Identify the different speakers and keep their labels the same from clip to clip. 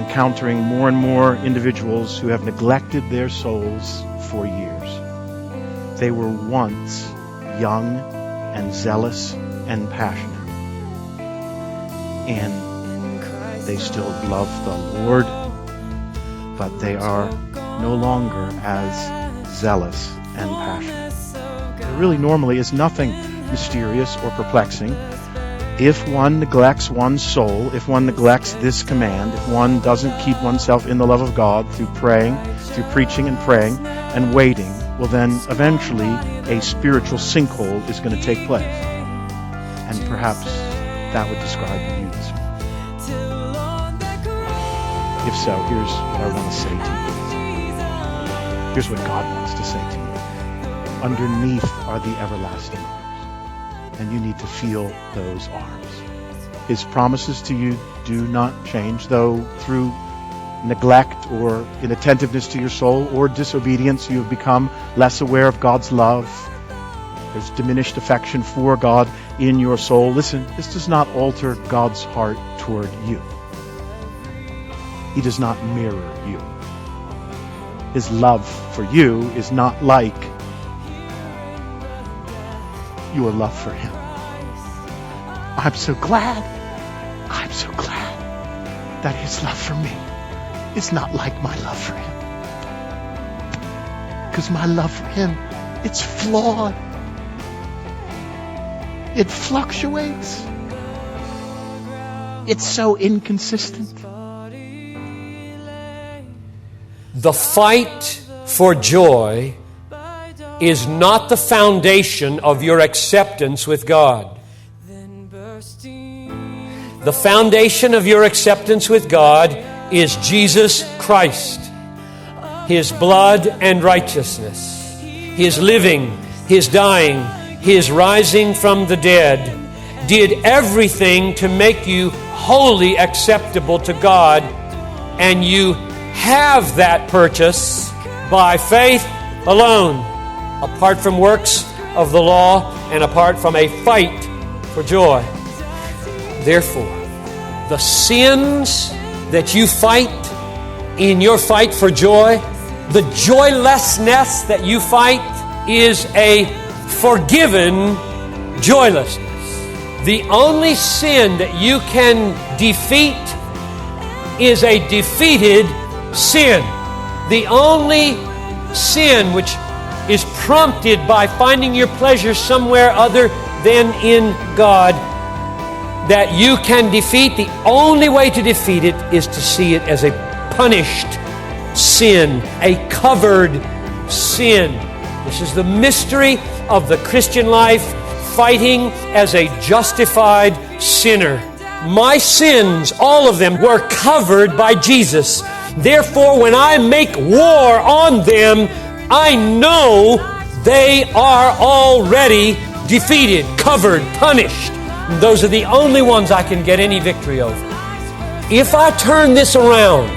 Speaker 1: encountering more and more individuals who have neglected their souls for years. They were once young and zealous and passionate, and they still love the Lord, but they are no longer as zealous and passionate. There really normally is nothing mysterious or perplexing. If one neglects one's soul, if one neglects this command, if one doesn't keep oneself in the love of God through praying, through preaching and praying and waiting, well then eventually a spiritual sinkhole is going to take place. And perhaps that would describe you this morning. If so, here's what I want to say to you. Here's what God wants to say to you. Underneath are the everlasting arms. And you need to feel those arms. His promises to you do not change, though through neglect or inattentiveness to your soul or disobedience you have become less aware of God's love. There's diminished affection for God in your soul. Listen, this does not alter God's heart toward you. He does not mirror you. His love for you is not like your love for him. I'm so glad that his love for me is not like my love for him. Because my love for him, it's flawed. It fluctuates. It's so inconsistent.
Speaker 2: The fight for joy is not the foundation of your acceptance with God. The foundation of your acceptance with God is Jesus Christ, His blood and righteousness, His living, His dying, His rising from the dead, did everything to make you wholly acceptable to God, and you have that purchase by faith alone, apart from works of the law and apart from a fight for joy. Therefore, the sins that you fight in your fight for joy, the joylessness that you fight is a forgiven joylessness. The only sin that you can defeat is a defeated sin. The only sin which is prompted by finding your pleasure somewhere other than in God that you can defeat, the only way to defeat it is to see it as a punished sin, a covered sin. This is the mystery of the Christian life, fighting as a justified sinner. My sins, all of them, were covered by Jesus. Therefore, when I make war on them, I know they are already defeated, covered, punished. Those are the only ones I can get any victory over. If I turn this around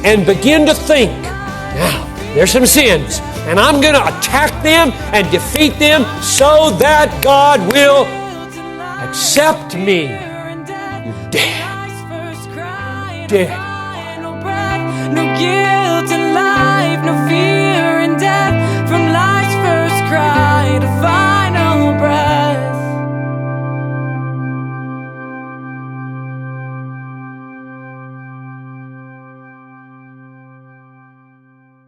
Speaker 2: and begin to think, now, there's some sins, and I'm going to attack them and defeat them so that God will accept me, you're dead. Dead.
Speaker 3: No guilt in life, no fear.